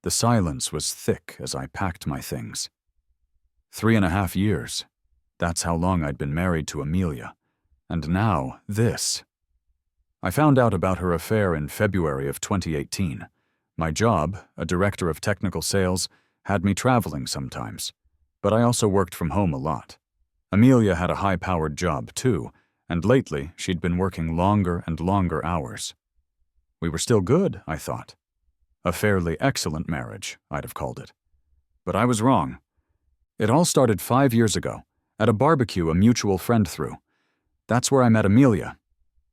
The silence was thick as I packed my things. 3.5 years. That's how long I'd been married to Amelia. And now, this. I found out about her affair in February of 2018. My job, a director of technical sales, had me traveling sometimes, but I also worked from home a lot. Amelia had a high-powered job, too, and lately she'd been working longer and longer hours. We were still good, I thought. A fairly excellent marriage, I'd have called it. But I was wrong. It all started 5 years ago, at a barbecue a mutual friend threw. That's where I met Amelia.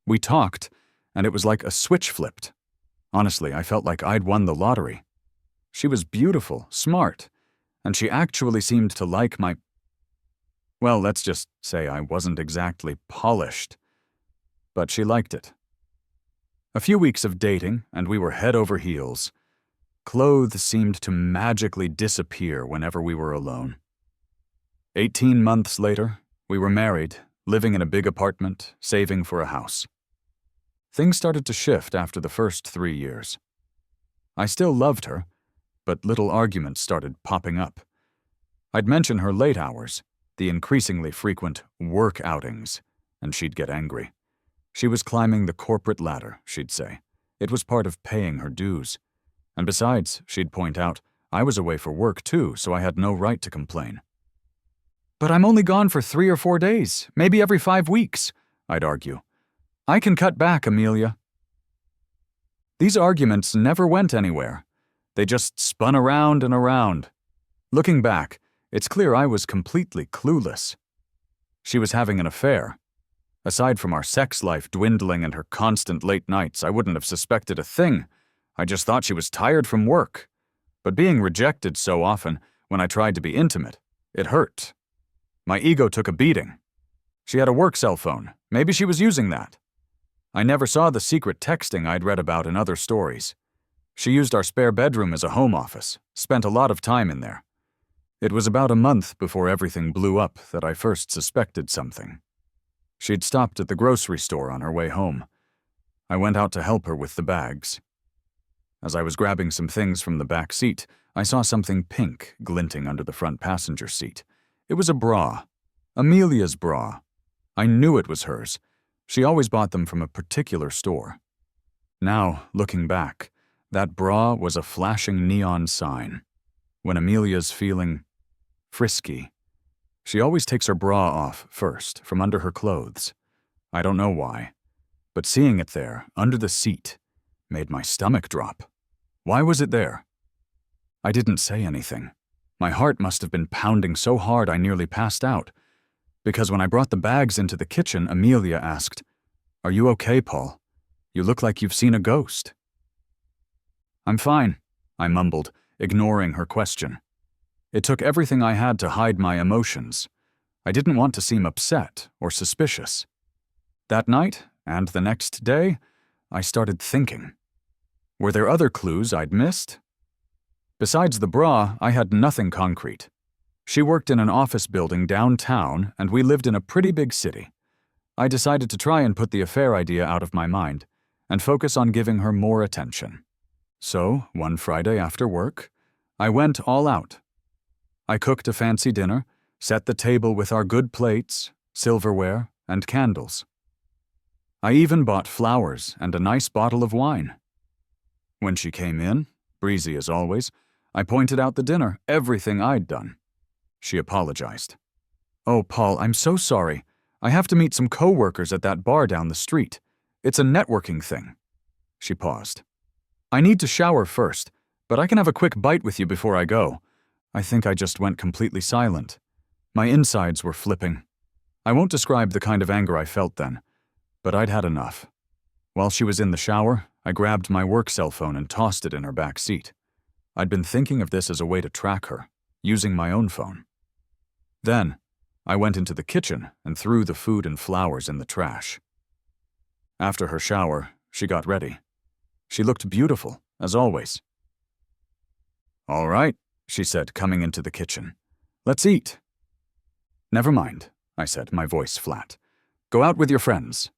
We talked, and it was like a switch flipped. Honestly, I felt like I'd won the lottery. She was beautiful, smart, and she actually seemed to like my... Well, let's just say I wasn't exactly polished. But she liked it. A few weeks of dating, and we were head over heels. Clothes seemed to magically disappear whenever we were alone. 18 months later, we were married, living in a big apartment, saving for a house. Things started to shift after the first 3 years. I still loved her, but little arguments started popping up. I'd mention her late hours, the increasingly frequent work outings, and she'd get angry. She was climbing the corporate ladder, she'd say. It was part of paying her dues. And besides, she'd point out, I was away for work too, so I had no right to complain. But I'm only gone for 3 or 4 days, maybe every 5 weeks, I'd argue. I can cut back, Amelia. These arguments never went anywhere. They just spun around and around. Looking back, it's clear I was completely clueless. She was having an affair. Aside from our sex life dwindling and her constant late nights, I wouldn't have suspected a thing. I just thought she was tired from work. But being rejected so often, when I tried to be intimate, it hurt. My ego took a beating. She had a work cell phone. Maybe she was using that. I never saw the secret texting I'd read about in other stories. She used our spare bedroom as a home office, spent a lot of time in there. It was about a month before everything blew up that I first suspected something. She'd stopped at the grocery store on her way home. I went out to help her with the bags. As I was grabbing some things from the back seat, I saw something pink glinting under the front passenger seat. It was a bra. Amelia's bra. I knew it was hers. She always bought them from a particular store. Now, looking back, that bra was a flashing neon sign. When Amelia's feeling frisky, she always takes her bra off first, from under her clothes. I don't know why, but seeing it there, under the seat, made my stomach drop. Why was it there? I didn't say anything. My heart must have been pounding so hard I nearly passed out. Because when I brought the bags into the kitchen, Amelia asked, "Are you okay, Paul? You look like you've seen a ghost." "I'm fine," I mumbled, ignoring her question. It took everything I had to hide my emotions. I didn't want to seem upset or suspicious. That night, and the next day, I started thinking. Were there other clues I'd missed? Besides the bra, I had nothing concrete. She worked in an office building downtown, and we lived in a pretty big city. I decided to try and put the affair idea out of my mind and focus on giving her more attention. So, one Friday after work, I went all out. I cooked a fancy dinner, set the table with our good plates, silverware, and candles. I even bought flowers and a nice bottle of wine. When she came in, breezy as always, I pointed out the dinner, everything I'd done. She apologized. "Oh, Paul, I'm so sorry. I have to meet some co-workers at that bar down the street. It's a networking thing." She paused. "I need to shower first, but I can have a quick bite with you before I go." I think I just went completely silent. My insides were flipping. I won't describe the kind of anger I felt then, but I'd had enough. While she was in the shower, I grabbed my work cell phone and tossed it in her back seat. I'd been thinking of this as a way to track her, using my own phone. Then, I went into the kitchen and threw the food and flowers in the trash. After her shower, she got ready. She looked beautiful, as always. "All right," she said, coming into the kitchen. "Let's eat." "Never mind," I said, my voice flat. "Go out with your friends."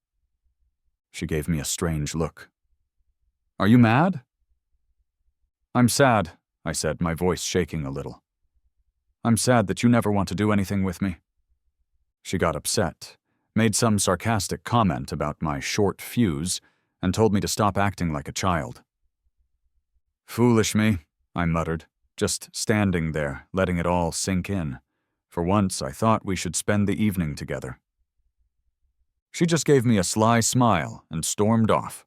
She gave me a strange look. "Are you mad?" "I'm sad," I said, my voice shaking a little. I'm sad that you never want to do anything with me. She got upset, made some sarcastic comment about my short fuse, and told me to stop acting like a child. Foolish me, I muttered, just standing there, letting it all sink in. For once, I thought we should spend the evening together. She just gave me a sly smile and stormed off.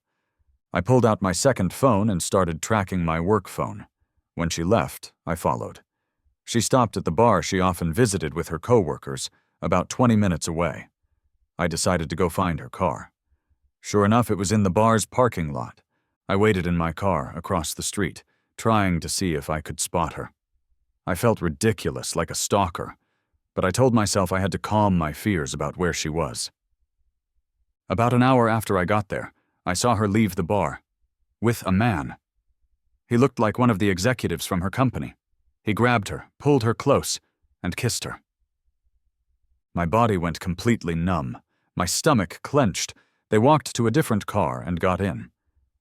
I pulled out my second phone and started tracking my work phone. When she left, I followed. She stopped at the bar she often visited with her coworkers, about 20 minutes away. I decided to go find her car. Sure enough, it was in the bar's parking lot. I waited in my car across the street, trying to see if I could spot her. I felt ridiculous, like a stalker, but I told myself I had to calm my fears about where she was. About an hour after I got there, I saw her leave the bar, with a man. He looked like one of the executives from her company. He grabbed her, pulled her close, and kissed her. My body went completely numb. My stomach clenched. They walked to a different car and got in.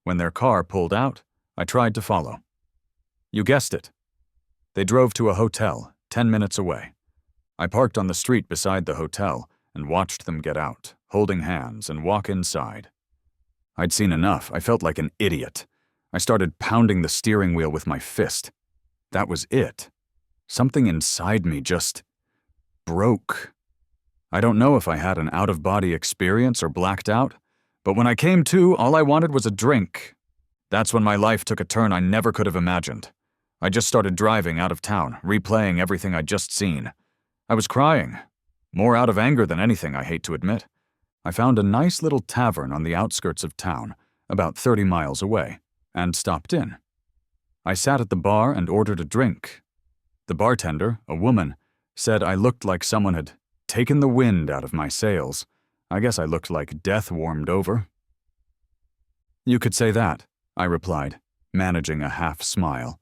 When their car pulled out, I tried to follow. You guessed it. They drove to a hotel, 10 minutes away. I parked on the street beside the hotel and watched them get out, holding hands, and walk inside. I'd seen enough. I felt like an idiot. I started pounding the steering wheel with my fist. That was it. Something inside me just broke. I don't know if I had an out-of-body experience or blacked out, but when I came to, all I wanted was a drink. That's when my life took a turn I never could have imagined. I just started driving out of town, replaying everything I'd just seen. I was crying, more out of anger than anything, I hate to admit. I found a nice little tavern on the outskirts of town, about 30 miles away, and stopped in. I sat at the bar and ordered a drink. The bartender, a woman, said I looked like someone had taken the wind out of my sails. I guess I looked like death warmed over. You could say that, I replied, managing a half smile.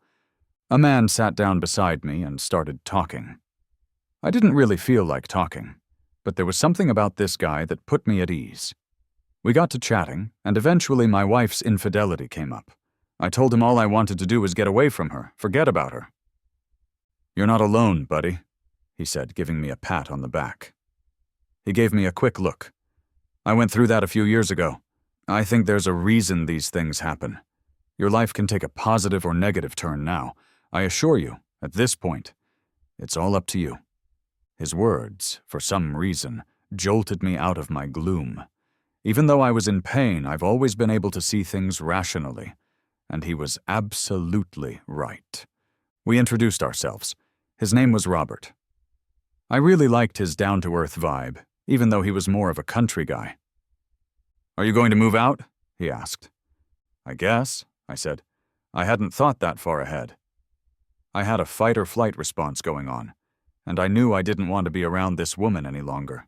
A man sat down beside me and started talking. I didn't really feel like talking, but there was something about this guy that put me at ease. We got to chatting, and eventually my wife's infidelity came up. I told him all I wanted to do was get away from her, forget about her. You're not alone, buddy, he said, giving me a pat on the back. He gave me a quick look. I went through that a few years ago. I think there's a reason these things happen. Your life can take a positive or negative turn now. I assure you, at this point, it's all up to you. His words, for some reason, jolted me out of my gloom. Even though I was in pain, I've always been able to see things rationally, and he was absolutely right. We introduced ourselves. His name was Robert. I really liked his down-to-earth vibe, even though he was more of a country guy. Are you going to move out? He asked. I guess, I said. I hadn't thought that far ahead. I had a fight-or-flight response going on, and I knew I didn't want to be around this woman any longer.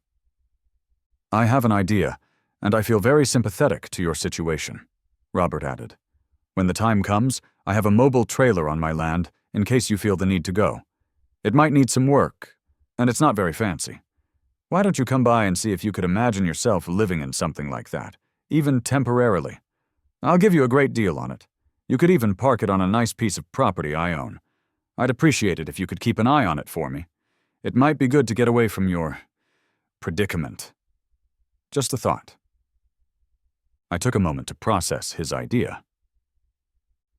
I have an idea, and I feel very sympathetic to your situation, Robert added. When the time comes, I have a mobile trailer on my land in case you feel the need to go. It might need some work, and it's not very fancy. Why don't you come by and see if you could imagine yourself living in something like that, even temporarily? I'll give you a great deal on it. You could even park it on a nice piece of property I own. I'd appreciate it if you could keep an eye on it for me. It might be good to get away from your predicament. Just a thought. I took a moment to process his idea.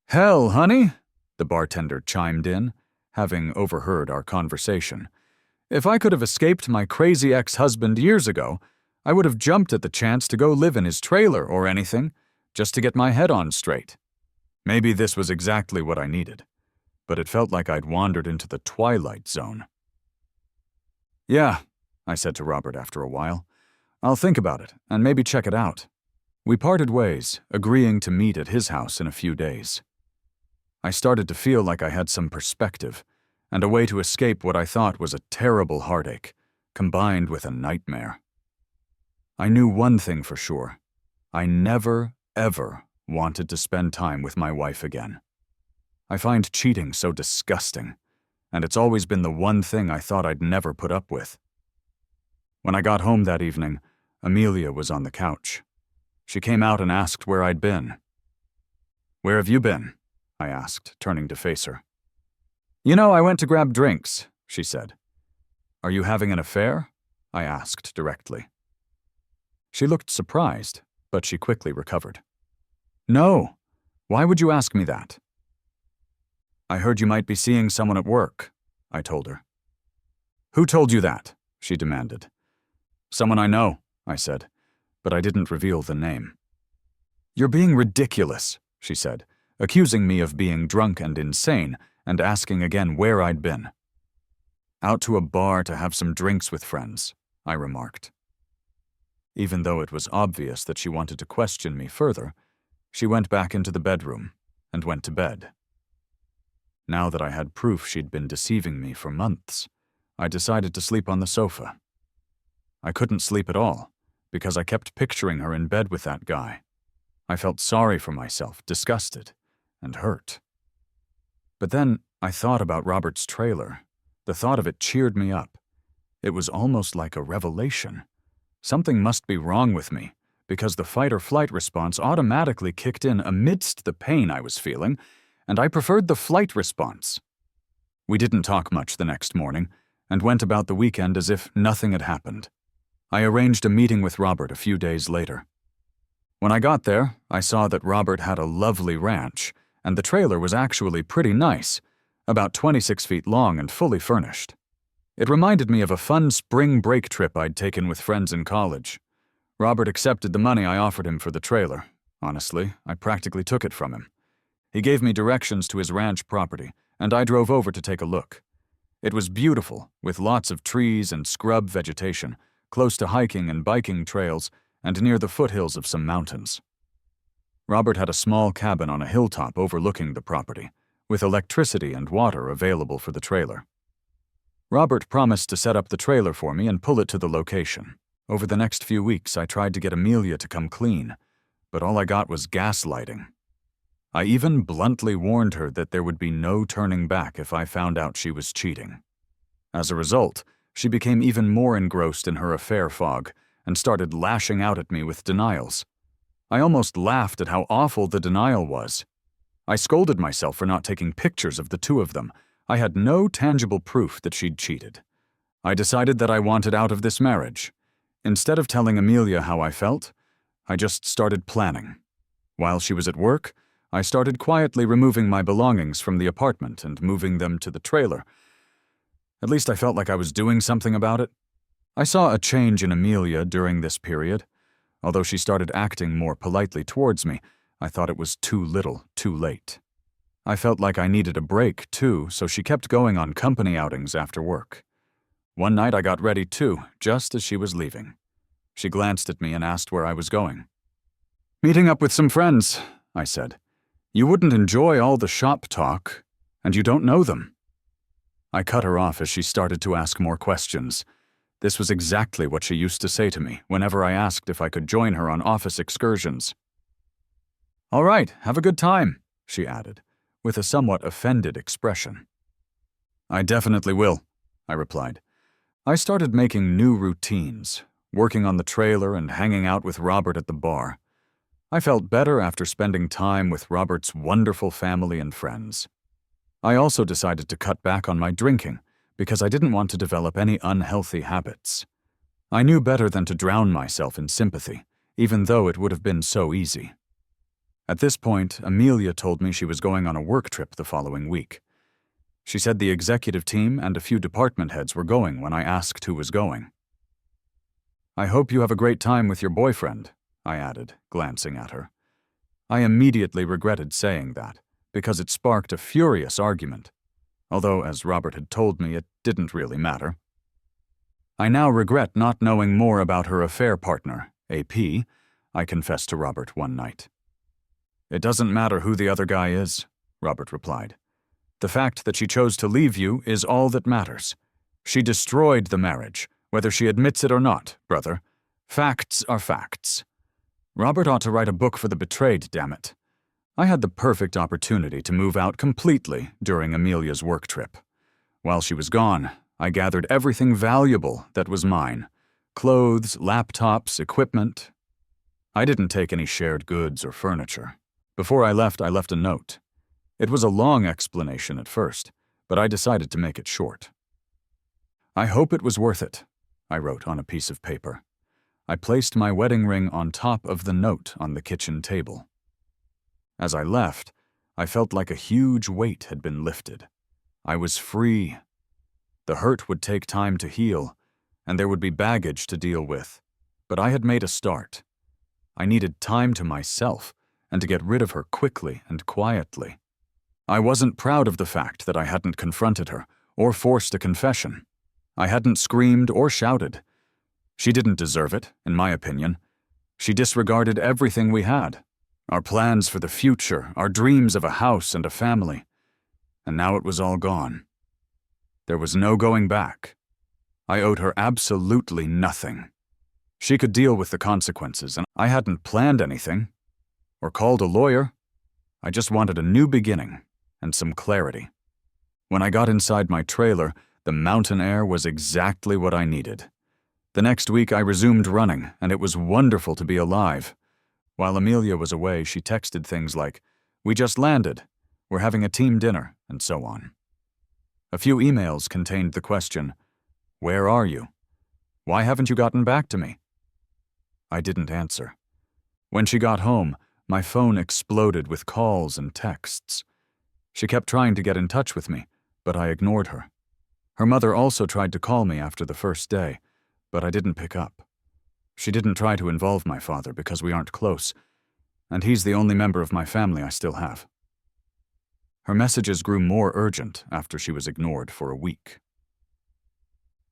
Hell, honey, the bartender chimed in, having overheard our conversation. If I could have escaped my crazy ex-husband years ago, I would have jumped at the chance to go live in his trailer or anything, just to get my head on straight. Maybe this was exactly what I needed, but it felt like I'd wandered into the twilight zone. Yeah, I said to Robert after a while. I'll think about it and maybe check it out. We parted ways, agreeing to meet at his house in a few days. I started to feel like I had some perspective, and a way to escape what I thought was a terrible heartache, combined with a nightmare. I knew one thing for sure. I never, ever wanted to spend time with my wife again. I find cheating so disgusting, and it's always been the one thing I thought I'd never put up with. When I got home that evening, Amelia was on the couch. She came out and asked where I'd been. Where have you been? I asked, turning to face her. You know, I went to grab drinks, she said. Are you having an affair? I asked directly. She looked surprised, but she quickly recovered. No. Why would you ask me that? I heard you might be seeing someone at work, I told her. Who told you that? She demanded. Someone I know, I said, but I didn't reveal the name. You're being ridiculous, she said, accusing me of being drunk and insane and asking again where I'd been. Out to a bar to have some drinks with friends, I remarked. Even though it was obvious that she wanted to question me further, she went back into the bedroom and went to bed. Now that I had proof she'd been deceiving me for months, I decided to sleep on the sofa. I couldn't sleep at all, because I kept picturing her in bed with that guy. I felt sorry for myself, disgusted, and hurt. But then I thought about Robert's trailer. The thought of it cheered me up. It was almost like a revelation. Something must be wrong with me, because the fight-or-flight response automatically kicked in amidst the pain I was feeling, and I preferred the flight response. We didn't talk much the next morning, and went about the weekend as if nothing had happened. I arranged a meeting with Robert a few days later. When I got there, I saw that Robert had a lovely ranch, and the trailer was actually pretty nice, about 26 feet long and fully furnished. It reminded me of a fun spring break trip I'd taken with friends in college. Robert accepted the money I offered him for the trailer. Honestly, I practically took it from him. He gave me directions to his ranch property, and I drove over to take a look. It was beautiful, with lots of trees and scrub vegetation, close to hiking and biking trails, and near the foothills of some mountains. Robert had a small cabin on a hilltop overlooking the property, with electricity and water available for the trailer. Robert promised to set up the trailer for me and pull it to the location. Over the next few weeks, I tried to get Amelia to come clean, but all I got was gaslighting. I even bluntly warned her that there would be no turning back if I found out she was cheating. As a result, she became even more engrossed in her affair fog and started lashing out at me with denials. I almost laughed at how awful the denial was. I scolded myself for not taking pictures of the two of them. I had no tangible proof that she'd cheated. I decided that I wanted out of this marriage. Instead of telling Amelia how I felt, I just started planning. While she was at work, I started quietly removing my belongings from the apartment and moving them to the trailer. At least I felt like I was doing something about it. I saw a change in Amelia during this period. Although she started acting more politely towards me, I thought it was too little, too late. I felt like I needed a break, too, so she kept going on company outings after work. One night I got ready, too, just as she was leaving. She glanced at me and asked where I was going. "Meeting up with some friends," I said. "You wouldn't enjoy all the shop talk, and you don't know them." I cut her off as she started to ask more questions. This was exactly what she used to say to me whenever I asked if I could join her on office excursions. "All right, have a good time," she added, with a somewhat offended expression. "I definitely will," I replied. I started making new routines, working on the trailer and hanging out with Robert at the bar. I felt better after spending time with Robert's wonderful family and friends. I also decided to cut back on my drinking because I didn't want to develop any unhealthy habits. I knew better than to drown myself in sympathy, even though it would have been so easy. At this point, Amelia told me she was going on a work trip the following week. She said the executive team and a few department heads were going when I asked who was going. "I hope you have a great time with your boyfriend," I added, glancing at her. I immediately regretted saying that, because it sparked a furious argument, although, as Robert had told me, it didn't really matter. I now regret not knowing more about her affair partner, AP, I confessed to Robert one night. "It doesn't matter who the other guy is," Robert replied. "The fact that she chose to leave you is all that matters. She destroyed the marriage, whether she admits it or not, brother. Facts are facts. Robert ought to write a book for the betrayed, damn it." I had the perfect opportunity to move out completely during Amelia's work trip. While she was gone, I gathered everything valuable that was mine: clothes, laptops, equipment. I didn't take any shared goods or furniture. Before I left a note. It was a long explanation at first, but I decided to make it short. "I hope it was worth it," I wrote on a piece of paper. I placed my wedding ring on top of the note on the kitchen table. As I left, I felt like a huge weight had been lifted. I was free. The hurt would take time to heal, and there would be baggage to deal with, but I had made a start. I needed time to myself and to get rid of her quickly and quietly. I wasn't proud of the fact that I hadn't confronted her or forced a confession. I hadn't screamed or shouted. She didn't deserve it, in my opinion. She disregarded everything we had, our plans for the future, our dreams of a house and a family. And now it was all gone. There was no going back. I owed her absolutely nothing. She could deal with the consequences, and I hadn't planned anything or called a lawyer. I just wanted a new beginning and some clarity. When I got inside my trailer, the mountain air was exactly what I needed. The next week I resumed running, and it was wonderful to be alive. While Amelia was away, she texted things like, "We just landed. We're having a team dinner," and so on. A few emails contained the question, "Where are you? Why haven't you gotten back to me?" I didn't answer. When she got home, my phone exploded with calls and texts. She kept trying to get in touch with me, but I ignored her. Her mother also tried to call me after the first day, but I didn't pick up. She didn't try to involve my father because we aren't close, and he's the only member of my family I still have. Her messages grew more urgent after she was ignored for a week.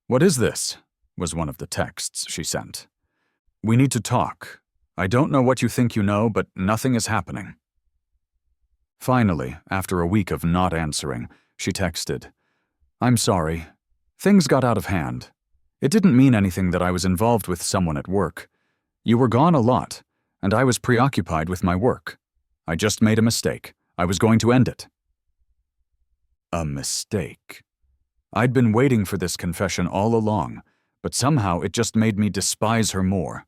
"What is this?" was one of the texts she sent. "We need to talk. I don't know what you think you know, but nothing is happening." Finally, after a week of not answering, she texted, "I'm sorry. Things got out of hand. It didn't mean anything that I was involved with someone at work. You were gone a lot, and I was preoccupied with my work. I just made a mistake. I was going to end it." A mistake. I'd been waiting for this confession all along, but somehow it just made me despise her more.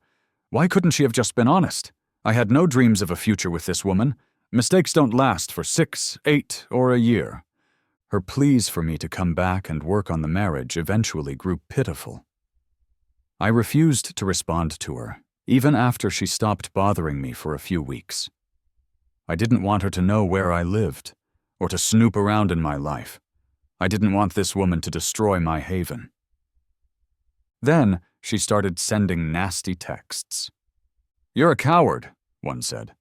Why couldn't she have just been honest? I had no dreams of a future with this woman. Mistakes don't last for 6, 8, or a year. Her pleas for me to come back and work on the marriage eventually grew pitiful. I refused to respond to her, even after she stopped bothering me for a few weeks. I didn't want her to know where I lived, or to snoop around in my life. I didn't want this woman to destroy my haven. Then she started sending nasty texts. "You're a coward," one said.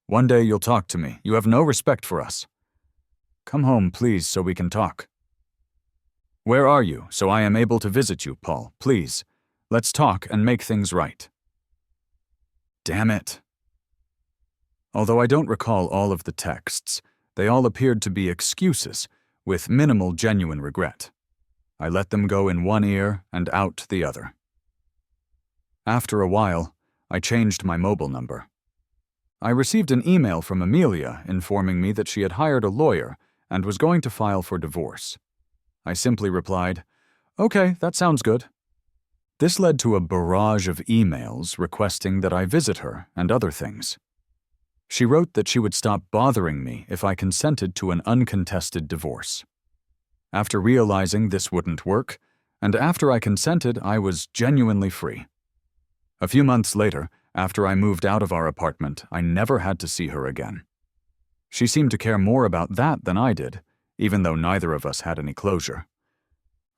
"One day you'll talk to me. You have no respect for us. Come home, please, so we can talk. Where are you, so I am able to visit you, Paul? Please. Let's talk and make things right." Damn it. Although I don't recall all of the texts, they all appeared to be excuses, with minimal genuine regret. I let them go in one ear and out the other. After a while, I changed my mobile number. I received an email from Amelia informing me that she had hired a lawyer and was going to file for divorce. I simply replied, "Okay, that sounds good." This led to a barrage of emails requesting that I visit her and other things. She wrote that she would stop bothering me if I consented to an uncontested divorce. After realizing this wouldn't work, and after I consented, I was genuinely free. A few months later, after I moved out of our apartment, I never had to see her again. She seemed to care more about that than I did, even though neither of us had any closure.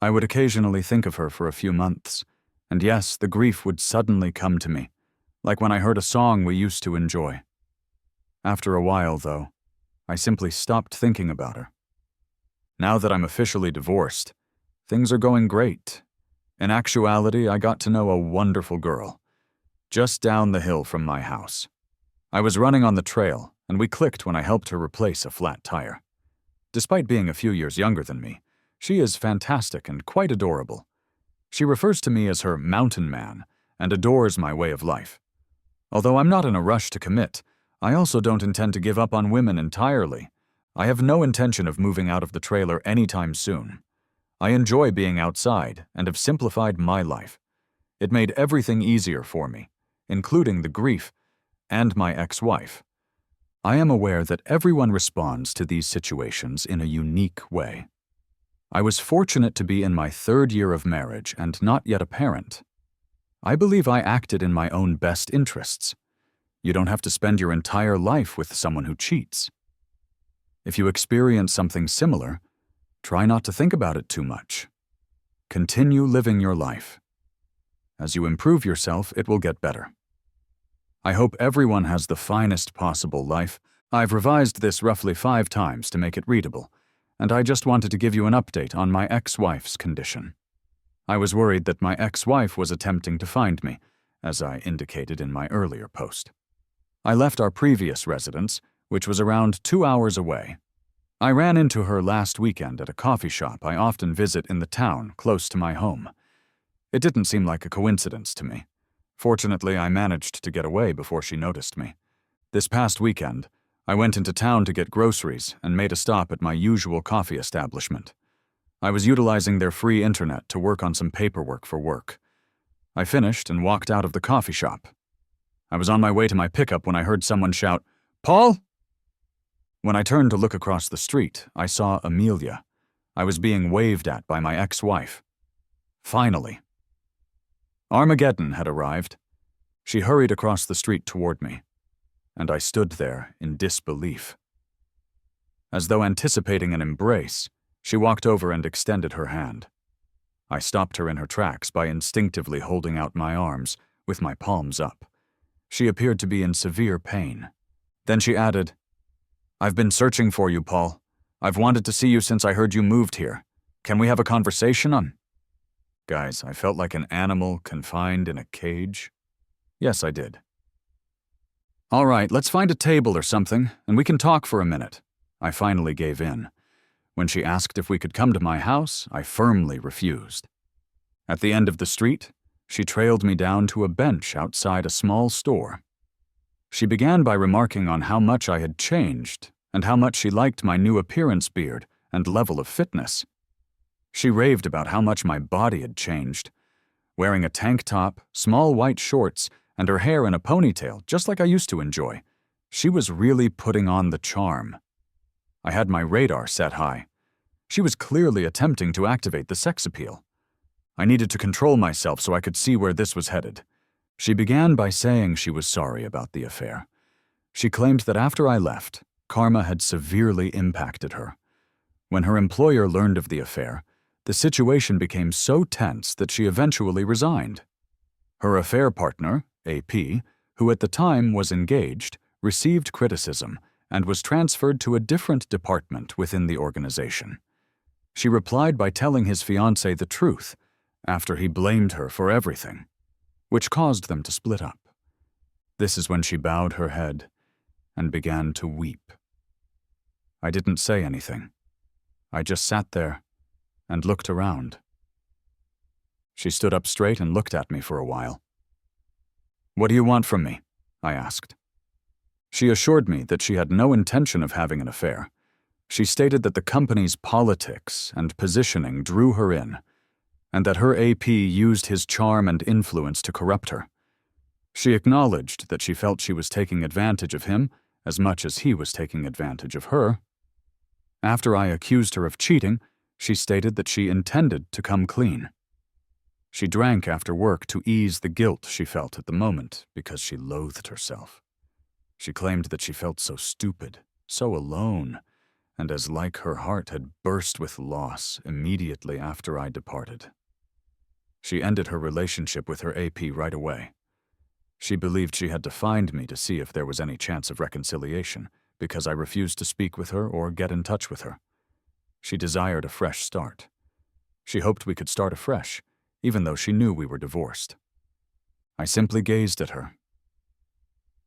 I would occasionally think of her for a few months, and yes, the grief would suddenly come to me, like when I heard a song we used to enjoy. After a while, though, I simply stopped thinking about her. Now that I'm officially divorced, things are going great. In actuality, I got to know a wonderful girl, just down the hill from my house. I was running on the trail, and we clicked when I helped her replace a flat tire. Despite being a few years younger than me, she is fantastic and quite adorable. She refers to me as her mountain man and adores my way of life. Although I'm not in a rush to commit, I also don't intend to give up on women entirely. I have no intention of moving out of the trailer anytime soon. I enjoy being outside and have simplified my life. It made everything easier for me, including the grief and my ex-wife. I am aware that everyone responds to these situations in a unique way. I was fortunate to be in my 3rd year of marriage and not yet a parent. I believe I acted in my own best interests. You don't have to spend your entire life with someone who cheats. If you experience something similar, try not to think about it too much. Continue living your life. As you improve yourself, it will get better. I hope everyone has the finest possible life. I've revised this roughly 5 times to make it readable, and I just wanted to give you an update on my ex-wife's condition. I was worried that my ex-wife was attempting to find me, as I indicated in my earlier post. I left our previous residence, which was around 2 hours away. I ran into her last weekend at a coffee shop I often visit in the town close to my home. It didn't seem like a coincidence to me. Fortunately, I managed to get away before she noticed me. This past weekend, I went into town to get groceries and made a stop at my usual coffee establishment. I was utilizing their free internet to work on some paperwork for work. I finished and walked out of the coffee shop. I was on my way to my pickup when I heard someone shout, "Paul?" When I turned to look across the street, I saw Amelia. I was being waved at by my ex-wife. Finally. Armageddon had arrived. She hurried across the street toward me, and I stood there in disbelief. As though anticipating an embrace, she walked over and extended her hand. I stopped her in her tracks by instinctively holding out my arms, with my palms up. She appeared to be in severe pain. Then she added, "I've been searching for you, Paul. I've wanted to see you since I heard you moved here. Can we have a conversation on?" Guys, I felt like an animal confined in a cage. Yes, I did. "All right, let's find a table or something, and we can talk for a minute." I finally gave in. When she asked if we could come to my house, I firmly refused. At the end of the street, she trailed me down to a bench outside a small store. She began by remarking on how much I had changed and how much she liked my new appearance, beard, and level of fitness. She raved about how much my body had changed. Wearing a tank top, small white shorts, and her hair in a ponytail, just like I used to enjoy, she was really putting on the charm. I had my radar set high. She was clearly attempting to activate the sex appeal. I needed to control myself so I could see where this was headed. She began by saying she was sorry about the affair. She claimed that after I left, karma had severely impacted her. When her employer learned of the affair, the situation became so tense that she eventually resigned. Her affair partner, AP, who at the time was engaged, received criticism and was transferred to a different department within the organization. She replied by telling his fiancée the truth, after he blamed her for everything, which caused them to split up. This is when she bowed her head and began to weep. I didn't say anything. I just sat there and looked around. She stood up straight and looked at me for a while. "What do you want from me?" I asked. She assured me that she had no intention of having an affair. She stated that the company's politics and positioning drew her in, and that her AP used his charm and influence to corrupt her. She acknowledged that she felt she was taking advantage of him as much as he was taking advantage of her. After I accused her of cheating, she stated that she intended to come clean. She drank after work to ease the guilt she felt at the moment because she loathed herself. She claimed that she felt so stupid, so alone, and as like her heart had burst with loss immediately after I departed. She ended her relationship with her AP right away. She believed she had to find me to see if there was any chance of reconciliation, because I refused to speak with her or get in touch with her. She desired a fresh start. She hoped we could start afresh, even though she knew we were divorced. I simply gazed at her.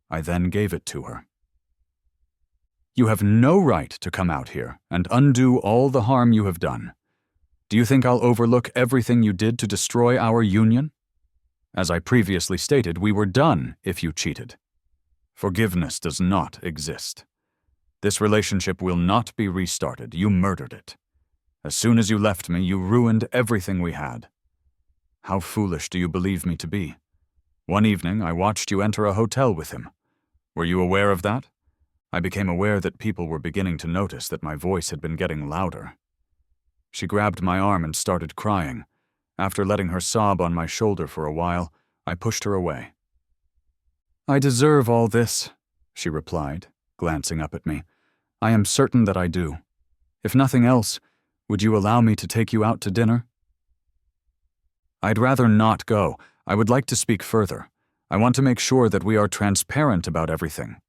I then gave it to her. "You have no right to come out here and undo all the harm you have done. Do you think I'll overlook everything you did to destroy our union? As I previously stated, we were done if you cheated. Forgiveness does not exist. This relationship will not be restarted. You murdered it. As soon as you left me, you ruined everything we had. How foolish do you believe me to be? One evening, I watched you enter a hotel with him. Were you aware of that? I became aware that people were beginning to notice that my voice had been getting louder. She grabbed my arm and started crying. After letting her sob on my shoulder for a while, I pushed her away. "I deserve all this," she replied, glancing up at me. "I am certain that I do. If nothing else, would you allow me to take you out to dinner?" "I'd rather not go. I would like to speak further. I want to make sure that we are transparent about everything.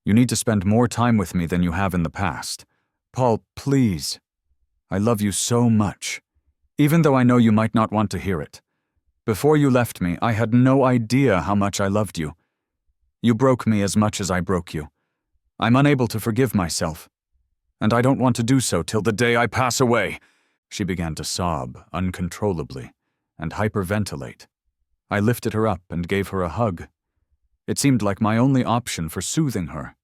You need to spend more time with me than you have in the past. Paul, please. I love you so much, even though I know you might not want to hear it. Before you left me, I had no idea how much I loved you. You broke me as much as I broke you. I'm unable to forgive myself, and I don't want to do so till the day I pass away." She began to sob uncontrollably and hyperventilate. I lifted her up and gave her a hug. It seemed like my only option for soothing her.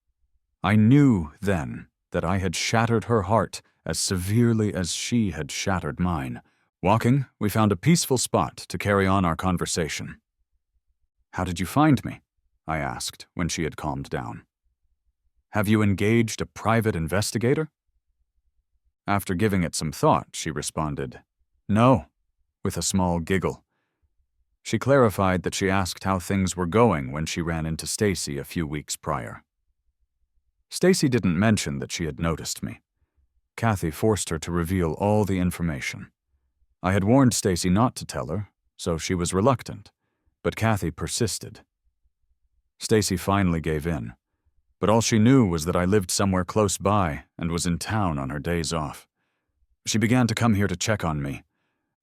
I knew then that I had shattered her heart as severely as she had shattered mine. Walking, we found a peaceful spot to carry on our conversation. "How did you find me?" I asked when she had calmed down. "Have you engaged a private investigator?" After giving it some thought, she responded, "No," with a small giggle. She clarified that she asked how things were going when she ran into Stacy a few weeks prior. Stacy didn't mention that she had noticed me. Kathy forced her to reveal all the information. I had warned Stacy not to tell her, so she was reluctant, but Kathy persisted. Stacy finally gave in, but all she knew was that I lived somewhere close by and was in town on her days off. She began to come here to check on me.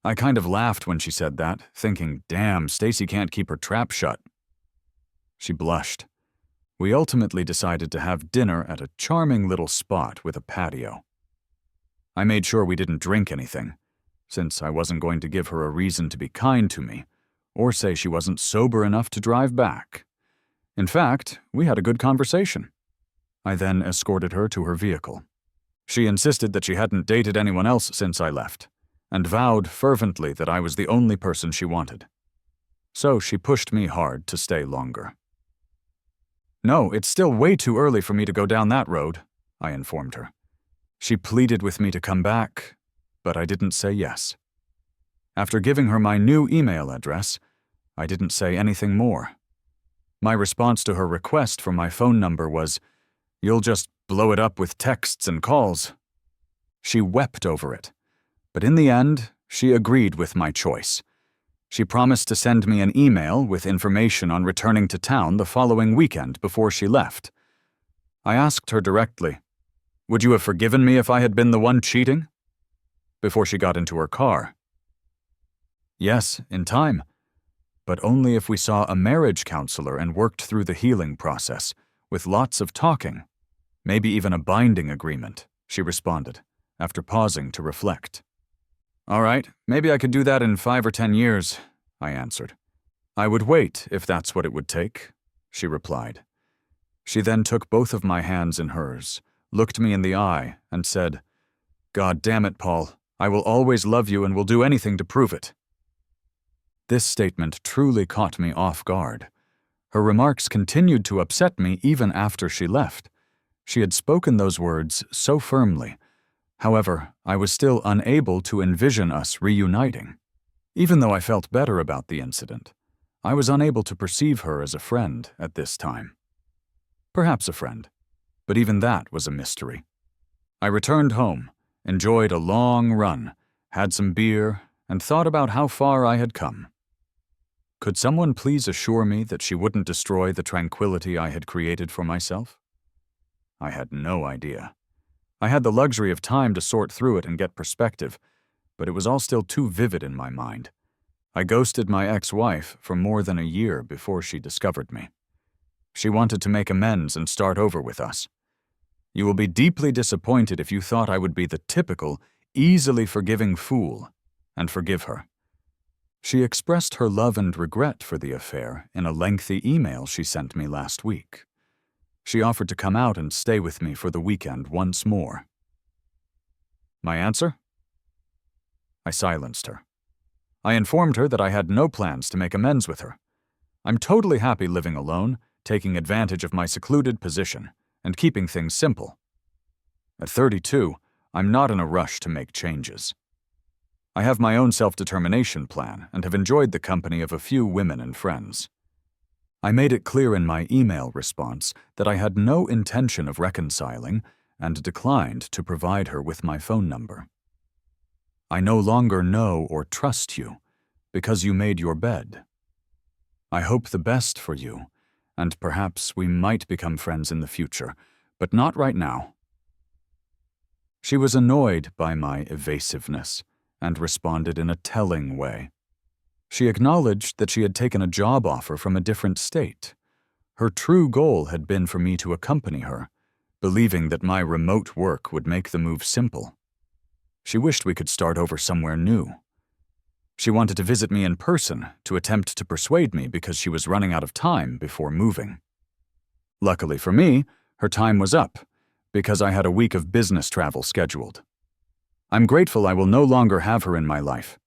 I kind of laughed when she said that, thinking, damn, Stacy can't keep her trap shut. She blushed. We ultimately decided to have dinner at a charming little spot with a patio. I made sure we didn't drink anything, since I wasn't going to give her a reason to be kind to me, or say she wasn't sober enough to drive back. In fact, we had a good conversation. I then escorted her to her vehicle. She insisted that she hadn't dated anyone else since I left, and vowed fervently that I was the only person she wanted. So she pushed me hard to stay longer. No, it's still way too early for me to go down that road, I informed her. She pleaded with me to come back, but I didn't say yes. After giving her my new email address, I didn't say anything more. My response to her request for my phone number was, "You'll just blow it up with texts and calls." She wept over it, but in the end, she agreed with my choice. She promised to send me an email with information on returning to town the following weekend before she left. I asked her directly, "Would you have forgiven me if I had been the one cheating?" Before she got into her car. "Yes, in time, but only if we saw a marriage counselor and worked through the healing process, with lots of talking, maybe even a binding agreement," she responded, after pausing to reflect. "All right, maybe I could do that in 5 or 10 years, I answered. "I would wait if that's what it would take," she replied. She then took both of my hands in hers, looked me in the eye, and said, "God damn it, Paul, I will always love you and will do anything to prove it." This statement truly caught me off guard. Her remarks continued to upset me even after she left. She had spoken those words so firmly. However, I was still unable to envision us reuniting. Even though I felt better about the incident, I was unable to perceive her as a friend at this time. Perhaps a friend, but even that was a mystery. I returned home, enjoyed a long run, had some beer, and thought about how far I had come. Could someone please assure me that she wouldn't destroy the tranquility I had created for myself? I had no idea. I had the luxury of time to sort through it and get perspective, but it was all still too vivid in my mind. I ghosted my ex-wife for more than a year before she discovered me. She wanted to make amends and start over with us. You will be deeply disappointed if you thought I would be the typical, easily forgiving fool and forgive her. She expressed her love and regret for the affair in a lengthy email she sent me last week. She offered to come out and stay with me for the weekend once more. My answer? I silenced her. I informed her that I had no plans to make amends with her. I'm totally happy living alone, taking advantage of my secluded position, and keeping things simple. At 32, I'm not in a rush to make changes. I have my own self-determination plan and have enjoyed the company of a few women and friends. I made it clear in my email response that I had no intention of reconciling and declined to provide her with my phone number. I no longer know or trust you because you made your bed. I hope the best for you, and perhaps we might become friends in the future, but not right now. She was annoyed by my evasiveness and responded in a telling way. She acknowledged that she had taken a job offer from a different state. Her true goal had been for me to accompany her, believing that my remote work would make the move simple. She wished we could start over somewhere new. She wanted to visit me in person to attempt to persuade me because she was running out of time before moving. Luckily for me, her time was up because I had a week of business travel scheduled. I'm grateful I will no longer have her in my life.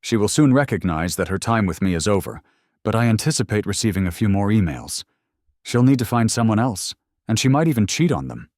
She will soon recognize that her time with me is over, but I anticipate receiving a few more emails. She'll need to find someone else, and she might even cheat on them.